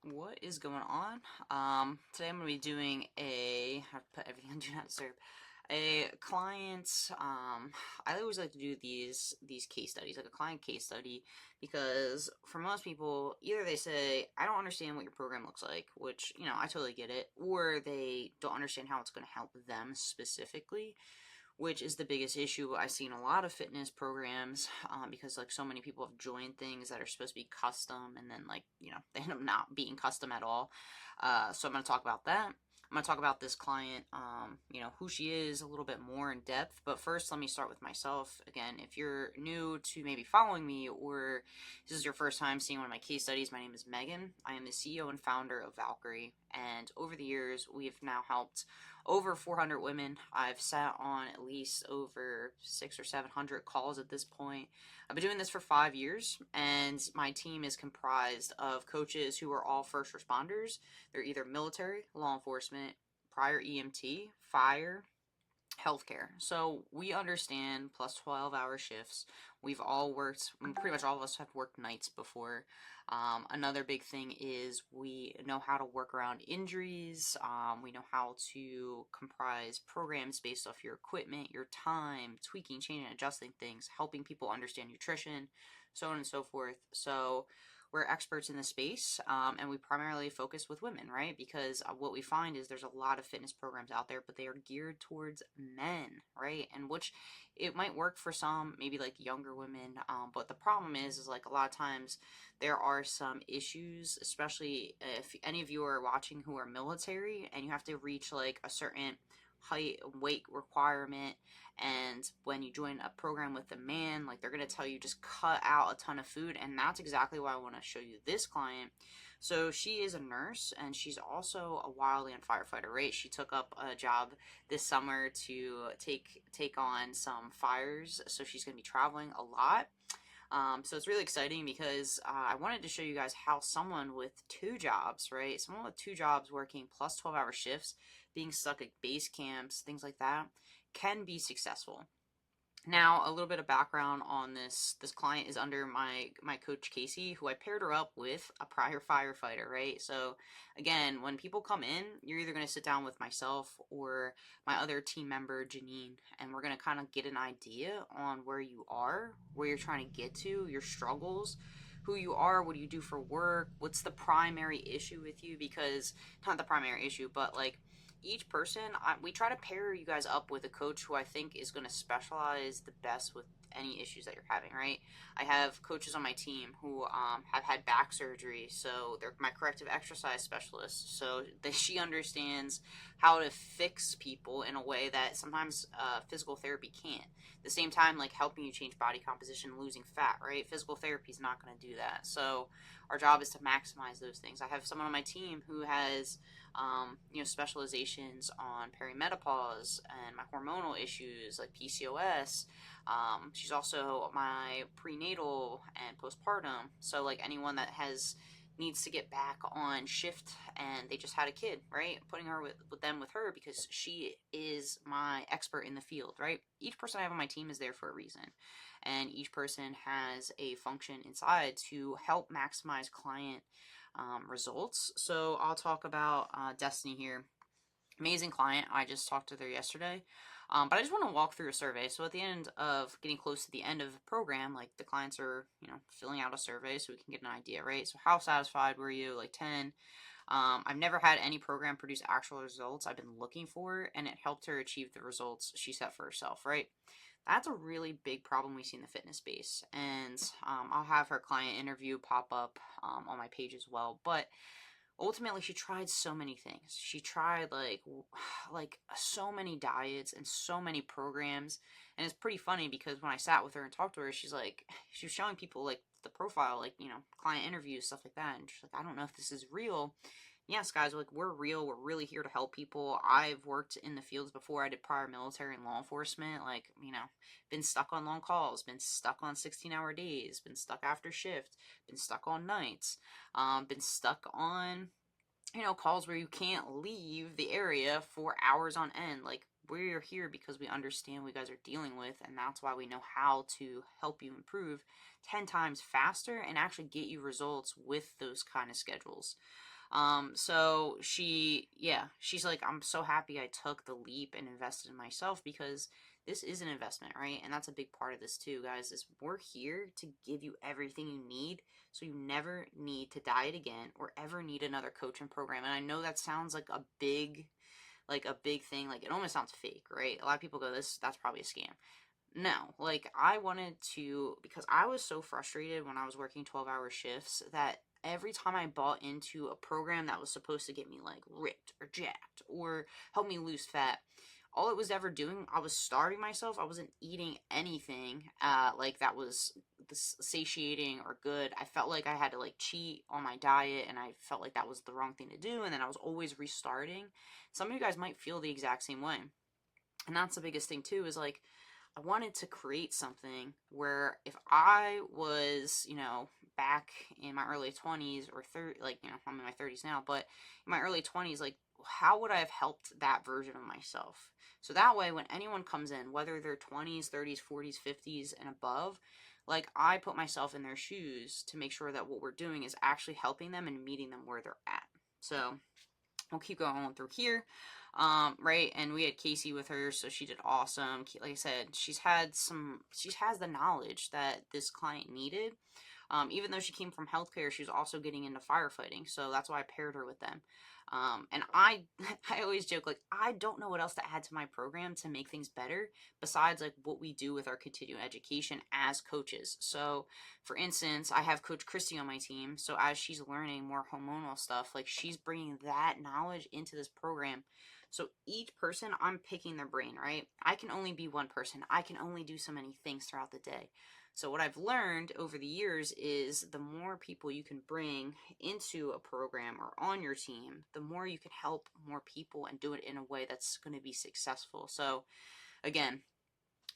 What is going on? Today I'm going to be doing I've put everything on Do Not Disturb. A client, I always like to do these case studies, like a client case study, because for most people, either they say, I don't understand what your program looks like, which, I totally get it, or they don't understand how it's going to help them specifically, which is the biggest issue I see in a lot of fitness programs, because like so many people have joined things that are supposed to be custom and then like they end up not being custom at all. So I'm going to talk about that. I'm going to talk about this client, who she is a little bit more in depth. But first, let me start with myself. Again, if you're new to maybe following me or this is your first time seeing one of my case studies, my name is Megan. I am the CEO and founder of Valkyrie. And over the years, we've now helped over 400 women. I've sat on at least over 600 or 700 calls at this point. I've been doing this for 5 years, and my team is comprised of coaches who are all first responders. They're either military, law enforcement, prior EMT, fire, healthcare. So we understand plus 12-hour shifts. We've all worked, pretty much all of us have worked nights before. Another big thing is we know how to work around injuries. We know how to comprise programs based off your equipment, your time, tweaking, changing, adjusting things, helping people understand nutrition, so on and so forth. So we're experts in the space, and we primarily focus with women, right? Because what we find is there's a lot of fitness programs out there, but they are geared towards men, right? And which it might work for some, maybe like younger women, but the problem is like a lot of times there are some issues, especially if any of you are watching who are military and you have to reach like a certain height weight requirement, and when you join a program with a man, like they're going to tell you just cut out a ton of food, and that's exactly why I want to show you this client. So she is a nurse and she's also a wildland firefighter, right? She took up a job this summer to take on some fires, so she's going to be traveling a lot. So it's really exciting because I wanted to show you guys how someone with two jobs, right? Someone with two jobs working plus 12-hour shifts, being stuck at base camps, things like that, can be successful. Now, a little bit of background on this client is under my coach Casey, who I paired her up with a prior firefighter, right? So again, when people come in, you're either going to sit down with myself or my other team member Janine, and we're going to kind of get an idea on where you are, where you're trying to get to, your struggles, who you are, what do you do for work, what's the primary issue with you, because not the primary issue, but like each person, we try to pair you guys up with a coach who I think is going to specialize the best with any issues that you're having, right? I have coaches on my team who have had back surgery, so they're my corrective exercise specialist. So she understands how to fix people in a way that sometimes physical therapy can't. At the same time, like helping you change body composition, losing fat, right? Physical therapy is not going to do that. So our job is to maximize those things. I have someone on my team who has specializations on perimenopause and my hormonal issues like PCOS. She's also my prenatal and postpartum. So like anyone that has needs to get back on shift and they just had a kid, right? Putting her with them with her because she is my expert in the field, right? Each person I have on my team is there for a reason. And each person has a function inside to help maximize client results. So I'll talk about Destiny here. Amazing client. I just talked to her yesterday. But I just want to walk through a survey. So at the end of getting close to the end of the program, like the clients are, filling out a survey so we can get an idea, right? So how satisfied were you? Like 10. I've never had any program produce actual results I've been looking for, and it helped her achieve the results she set for herself, right? That's a really big problem we see in the fitness space. And I'll have her client interview pop up on my page as well. But ultimately she tried so many things. She tried like so many diets and so many programs, and it's pretty funny because when I sat with her and talked to her, she was showing people like the profile, like client interviews, stuff like that, and she's like, I don't know if this is real. Yes, guys, like we're real. We're really here to help people. I've worked in the fields before. I did prior military and law enforcement. Like, been stuck on long calls, been stuck on 16-hour days, been stuck after shift, been stuck on nights, been stuck on calls where you can't leave the area for hours on end. Like we're here because we understand what you guys are dealing with, and that's why we know how to help you improve 10 times faster and actually get you results with those kind of schedules. So she's like, I'm so happy I took the leap and invested in myself, because this is an investment, right? And that's a big part of this too, guys, is we're here to give you everything you need so you never need to diet again or ever need another coaching program. And I know that sounds like a big thing, like it almost sounds fake, right? A lot of people go, that's probably a scam. No, like I wanted to, because I was so frustrated when I was working 12-hour shifts that every time I bought into a program that was supposed to get me like ripped or jacked or help me lose fat, all it was ever doing, I was starving myself. I wasn't eating anything like that was satiating or good. I felt like I had to like cheat on my diet, and I felt like that was the wrong thing to do, and then I was always restarting. Some of you guys might feel the exact same way. And that's the biggest thing too, is like I wanted to create something where if I was, back in my early 20s or 30, like, I'm in my 30s now, but in my early 20s, like, how would I have helped that version of myself? So that way, when anyone comes in, whether they're 20s, 30s, 40s, 50s, and above, like, I put myself in their shoes to make sure that what we're doing is actually helping them and meeting them where they're at. So we'll keep going on through here. Right, and we had Casey with her, so she did awesome. Like I said, she has the knowledge that this client needed. Even though she came from healthcare, she was also getting into firefighting, so that's why I paired her with them. And I, I always joke, like, I don't know what else to add to my program to make things better besides like what we do with our continuing education as coaches. So, for instance, I have Coach Christy on my team, so as she's learning more hormonal stuff, like she's bringing that knowledge into this program. So each person, I'm picking their brain, right? I can only be one person. I can only do so many things throughout the day. So what I've learned over the years is the more people you can bring into a program or on your team, the more you can help more people and do it in a way that's going to be successful. So again,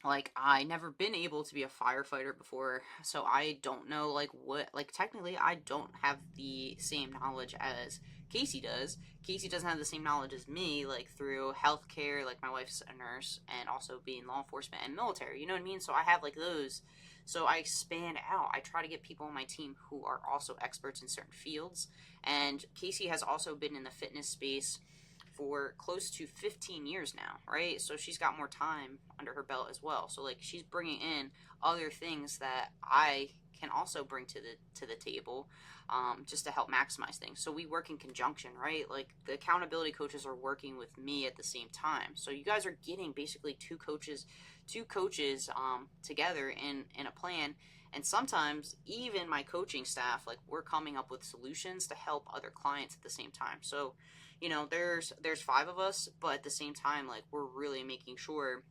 like I never been able to be a firefighter before, so I don't know like what, like technically I don't have the same knowledge as Casey does. Casey doesn't have the same knowledge as me, like through healthcare, like my wife's a nurse, and also being law enforcement and military, you know what I mean? So I have like those, so I expand out. I try to get people on my team who are also experts in certain fields. And Casey has also been in the fitness space for close to 15 years now, right? So she's got more time under her belt as well. So like she's bringing in other things that I can also bring to the table, just to help maximize things. So we work in conjunction, right? Like the accountability coaches are working with me at the same time. So you guys are getting basically two coaches together in a plan. And sometimes even my coaching staff, like we're coming up with solutions to help other clients at the same time. So there's 5 of us, but at the same time, like we're really making sure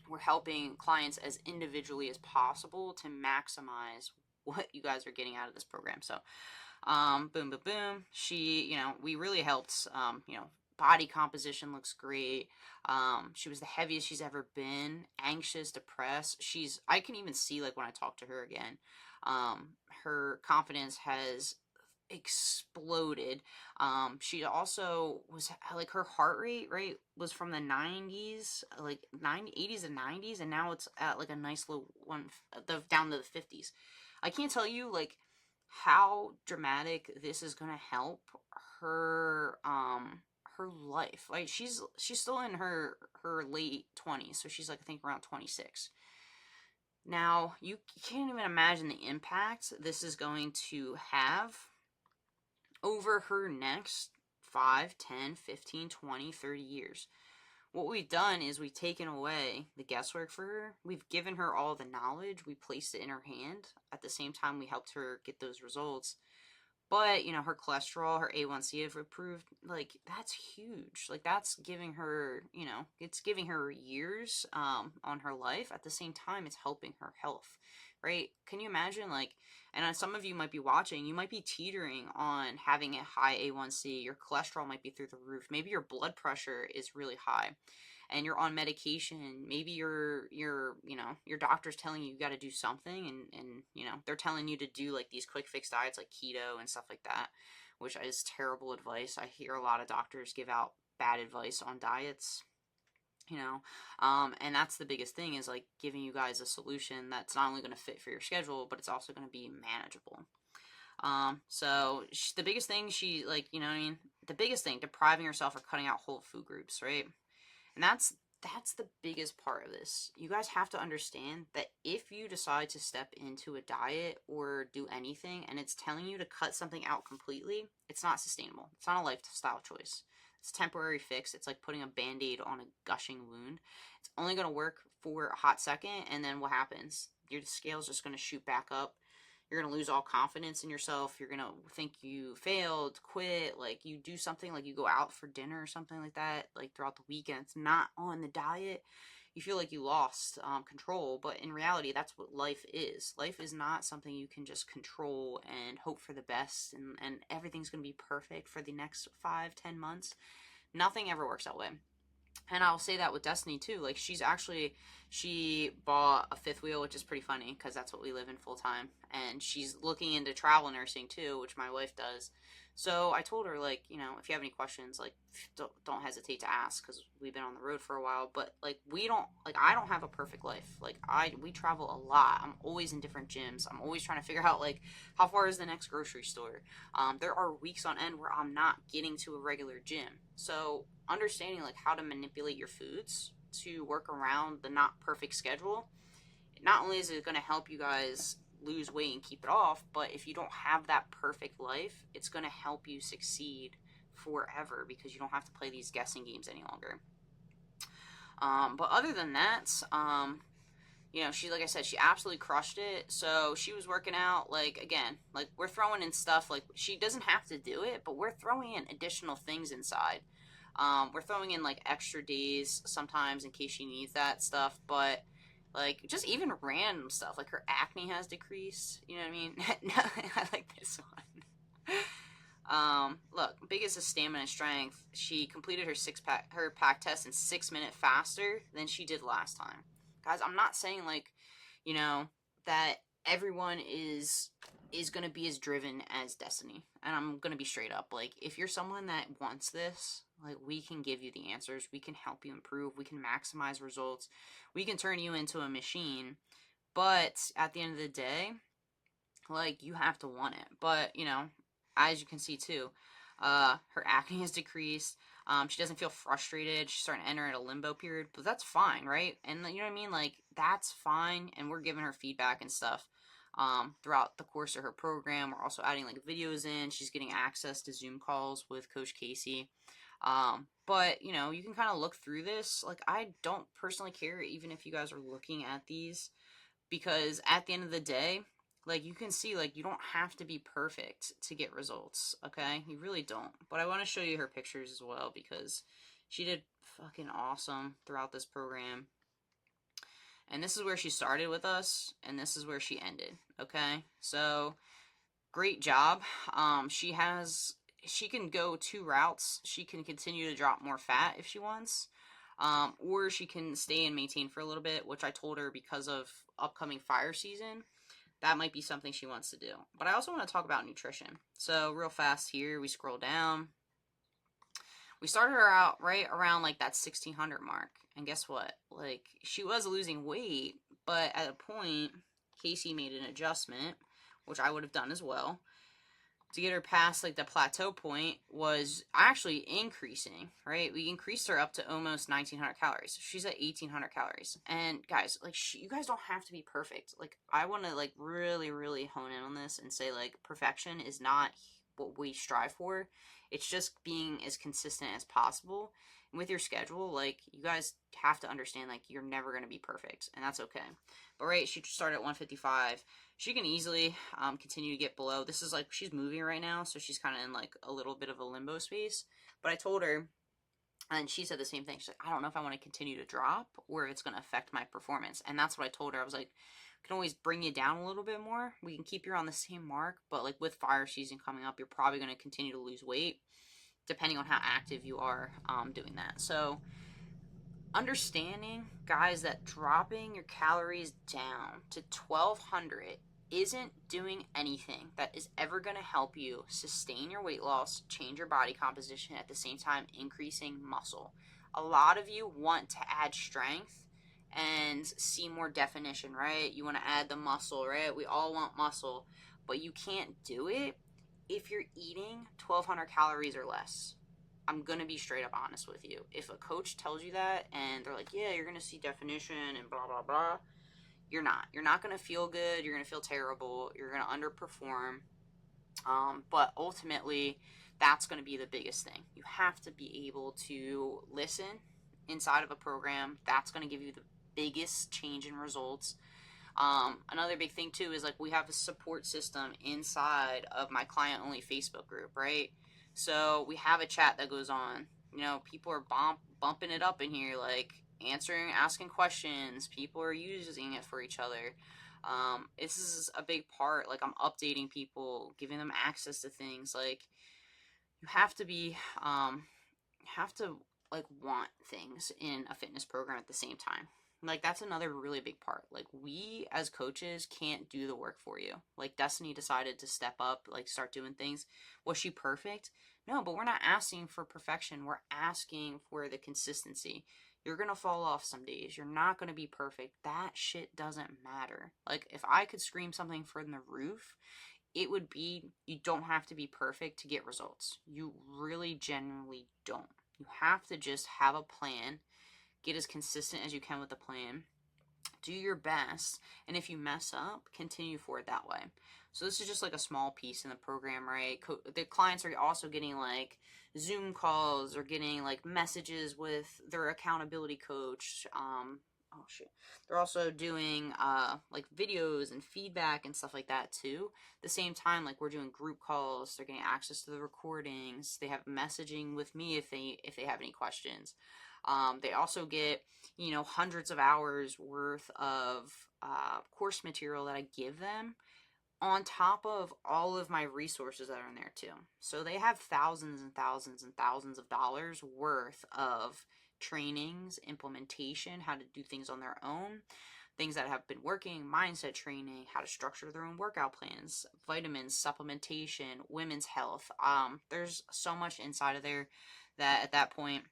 we're helping clients as individually as possible to maximize what you guys are getting out of this program. So boom, boom, boom. We really helped. Body composition looks great. She was the heaviest she's ever been. Anxious, depressed. I can even see like when I talk to her again, her confidence has exploded. She also was like her heart rate, right, was from the 90s, like 80s and 90s, and now it's at like a nice low one, down to the 50s. I can't tell you like how dramatic this is going to help her her life. Like she's still in her late 20s, so she's like I think around 26. Now, you can't even imagine the impact this is going to have over her next 5, 10, 15, 20, 30 years. What we've done is we've taken away the guesswork for her. We've given her all the knowledge. We placed it in her hand. At the same time, we helped her get those results. But, her cholesterol, her A1C have improved. Like, that's huge. Like, that's giving her, it's giving her years on her life. At the same time, it's helping her health, right? Can you imagine, like, and some of you might be watching, you might be teetering on having a high A1C. Your cholesterol might be through the roof. Maybe your blood pressure is really high and you're on medication. Maybe your doctor's telling you got to do something, and they're telling you to do like these quick fix diets like keto and stuff like that, which is terrible advice. I hear a lot of doctors give out bad advice on diets. you know. And that's the biggest thing, is like giving you guys a solution that's not only going to fit for your schedule, but it's also going to be manageable. The biggest thing, she, like, you know what I mean, the biggest thing, depriving yourself or cutting out whole food groups, right? And that's the biggest part of this. You guys have to understand that if you decide to step into a diet or do anything and it's telling you to cut something out completely, it's not sustainable. It's not a lifestyle choice. It's a temporary fix. It's like putting a band-aid on a gushing wound. It's only going to work for a hot second, and then what happens? Your scale's just going to shoot back up. You're going to lose all confidence in yourself. You're going to think you failed, quit, like you do something, like you go out for dinner or something like that, like throughout the weekend. It's not on the diet. You feel like you lost control, but in reality, that's what life is. Life is not something you can just control and hope for the best, and everything's going to be perfect for the next 5-10 months. Nothing ever works that way. And I'll say that with Destiny too. Like, she bought a fifth wheel, which is pretty funny because that's what we live in full time. And she's looking into travel nursing too, which my wife does. So I told her, like, you know, if you have any questions, like, don't hesitate to ask, because we've been on the road for a while. But like, I don't have a perfect life. Like, we travel a lot. I'm always in different gyms. I'm always trying to figure out, like, how far is the next grocery store. There are weeks on end where I'm not getting to a regular gym. So understanding, like, how to manipulate your foods to work around the not perfect schedule, not only is it going to help you guys lose weight and keep it off, but if you don't have that perfect life, it's going to help you succeed forever, because you don't have to play these guessing games any longer. But other than that, you know, like I said, she absolutely crushed it. So she was working out, like, again, like, we're throwing in stuff, like, she doesn't have to do it, but we're throwing in additional things inside. We're throwing in, like, extra days sometimes in case she needs that stuff, but, like, just even random stuff, like her acne has decreased, you know what I mean? No, I like this one. Look, biggest is stamina and strength. She completed her pack test in 6 minutes faster than she did last time. Guys, I'm not saying, like, you know, that everyone is going to be as driven as Destiny. And I'm going to be straight up. Like, if you're someone that wants this, like, we can give you the answers. We can help you improve. We can maximize results. We can turn you into a machine. But at the end of the day, like, you have to want it. But, you know, as you can see too, her acne has decreased. She doesn't feel frustrated. She's starting to enter in a limbo period, but that's fine, right? And you know what I mean? Like, that's fine. And we're giving her feedback and stuff throughout the course of her program. We're also adding, like, videos in. She's getting access to Zoom calls with Coach Casey. But, you know, you can kind of look through this. Like, I don't personally care even if you guys are looking at these, because at the end of the day, like, you can see, like, you don't have to be perfect to get results, okay? You really don't. But I want to show you her pictures as well, because she did fucking awesome throughout this program. And this is where she started with us, and this is where she ended, okay? So, great job. She can go 2 routes. She can continue to drop more fat if she wants. Or she can stay and maintain for a little bit, which I told her, because of upcoming fire season, that might be something she wants to do. But I also want to talk about nutrition. So real fast here, we scroll down. We started her out right around, like, that 1600 mark. And guess what? Like, she was losing weight, but at a point, Casey made an adjustment, which I would have done as well, to get her past, like, the plateau point, was actually increasing, right? We increased her up to almost 1900 calories. She's at 1800 calories. And guys, like, you guys don't have to be perfect. Like, I want to, like, really, really hone in on this and say, like, perfection is not what we strive for. It's just being as consistent as possible. And with your schedule, like, you guys have to understand, like, you're never going to be perfect, and that's okay. But right, she started at 155. She can easily continue to get below. This is, like, she's moving right now, so she's kind of in, like, a little bit of a limbo space. But I told her, and she said the same thing. She's like, I don't know if I want to continue to drop or if it's going to affect my performance. And that's what I told her. I was like, I can always bring you down a little bit more. We can keep you on the same mark. But, like, with fire season coming up, you're probably going to continue to lose weight, depending on how active you are doing that. So, understanding, guys, that dropping your calories down to 1200 isn't doing anything that is ever going to help you sustain your weight loss, change your body composition, at the same time increasing muscle. A lot of you want to add strength and see more definition, right? You want to add the muscle, right? We all want muscle, but you can't do it if you're eating 1,200 calories or less. I'm going to be straight up honest with you. If a coach tells you that and they're like, yeah, you're going to see definition and blah, blah, blah, you're not. You're not going to feel good. You're going to feel terrible. You're going to underperform. But ultimately, that's going to be the biggest thing. You have to be able to listen inside of a program. That's going to give you the biggest change in results. Another big thing too is like we have a support system inside of my client only Facebook group, right? So we have a chat that goes on. You know, people are bumping it up in here, like asking questions. People are using it for each other. This is a big part. Like I'm updating people, giving them access to things. Like you have to be, you have to like want things in a fitness program at the same time. Like that's another really big part. Like we as coaches can't do the work for you. Like Destiny decided to step up, like start doing things. Was she perfect? No, but we're not asking for perfection. We're asking for the consistency. You're going to fall off some days. You're not going to be perfect. That shit doesn't matter. Like if I could scream something from the roof, it would be you don't have to be perfect to get results. You really genuinely don't. You have to just have a plan, get as consistent as you can with the plan, do your best, and if you mess up, continue forward that way. So this is just like a small piece in the program, right? The clients are also getting like Zoom calls or getting like messages with their accountability coach. Oh shit. They're also doing like videos and feedback and stuff like that too. At the same time, like we're doing group calls. They're getting access to the recordings. They have messaging with me if they have any questions. They also get, you know, hundreds of hours worth of course material that I give them on top of all of my resources that are in there too. So they have thousands and thousands and thousands of dollars worth of trainings, implementation, how to do things on their own, things that have been working, mindset training, how to structure their own workout plans, vitamins, supplementation, women's health. There's so much inside of there that at that point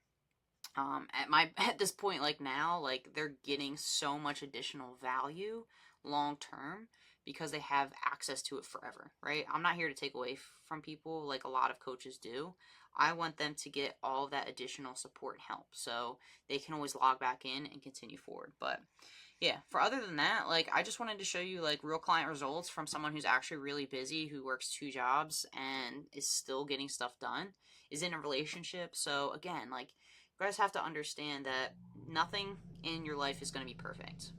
at this point, like now, like they're getting so much additional value long term because they have access to it forever, right? I'm not here to take away from people like a lot of coaches do. I want them to get all of that additional support and help so they can always log back in and continue forward. But yeah, for other than that, like I just wanted to show you like real client results from someone who's actually really busy, who works 2 jobs and is still getting stuff done, is in a relationship. So again, like you guys have to understand that nothing in your life is going to be perfect.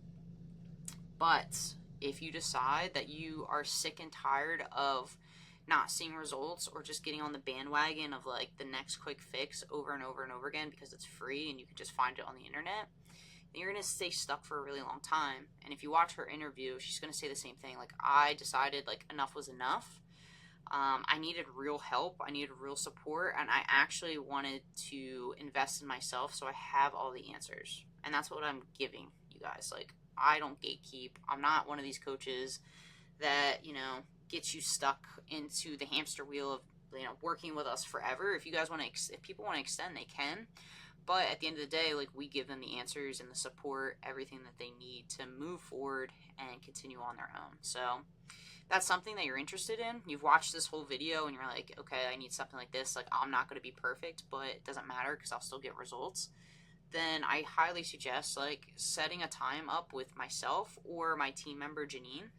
But if you decide that you are sick and tired of not seeing results or just getting on the bandwagon of like the next quick fix over and over and over again because it's free and you can just find it on the internet, then you're going to stay stuck for a really long time. And if you watch her interview, she's going to say the same thing. Like, I decided like enough was enough. I needed real help. I needed real support. And I actually wanted to invest in myself so I have all the answers. And that's what I'm giving you guys. Like, I don't gatekeep. I'm not one of these coaches that, you know, gets you stuck into the hamster wheel of, you know, working with us forever. If you guys want to, if people want to extend, they can. But at the end of the day, like we give them the answers and the support, everything that they need to move forward and continue on their own. So that's something that you're interested in. You've watched this whole video and you're like, okay, I need something like this. Like I'm not going to be perfect, but it doesn't matter because I'll still get results. Then I highly suggest like setting a time up with myself or my team member Janine.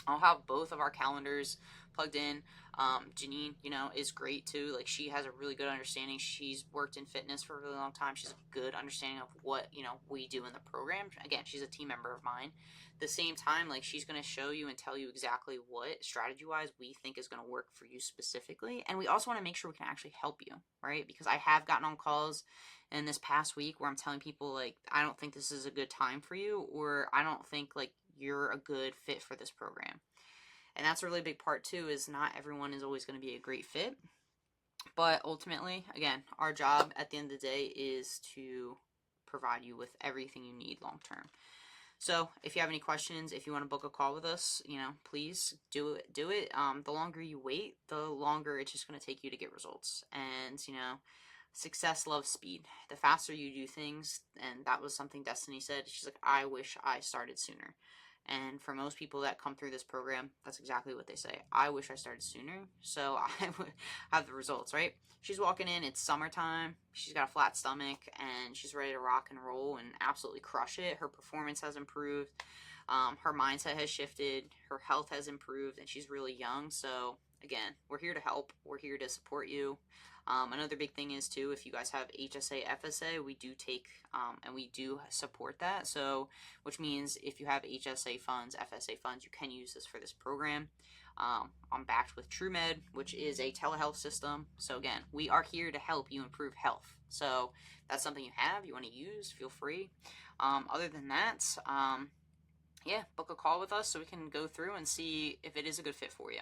I'll have both of our calendars plugged in. Janine, you know, is great too. Like she has a really good understanding. She's worked in fitness for a really long time. She's a good understanding of what, you know, we do in the program. Again, she's a team member of mine. At the same time, like she's going to show you and tell you exactly what strategy wise we think is going to work for you specifically. And we also want to make sure we can actually help you, right? Because I have gotten on calls in this past week where I'm telling people like, I don't think this is a good time for you, or I don't think like you're a good fit for this program. And that's a really big part too, is not everyone is always going to be a great fit. But ultimately, again, our job at the end of the day is to provide you with everything you need long term. So if you have any questions, if you want to book a call with us, you know, please do it. The longer you wait, the longer it's just going to take you to get results. And, you know, Success loves speed. The faster you do things, and that was something Destiny said. She's like, I wish I started sooner. And for most people that come through this program, that's exactly what they say. I wish I started sooner, so I would have the results, right? She's walking in, it's summertime, she's got a flat stomach, and she's ready to rock and roll and absolutely crush it. Her performance has improved, her mindset has shifted, her health has improved, and she's really young. So, again, we're here to help, we're here to support you. Another big thing is too, if you guys have HSA, FSA, we do take and we do support that. So, which means if you have HSA funds, FSA funds, you can use this for this program. I'm backed with TrueMed, which is a telehealth system. So again, we are here to help you improve health. So that's something you have, you want to use, feel free. Other than that, yeah, book a call with us so we can go through and see if it is a good fit for you.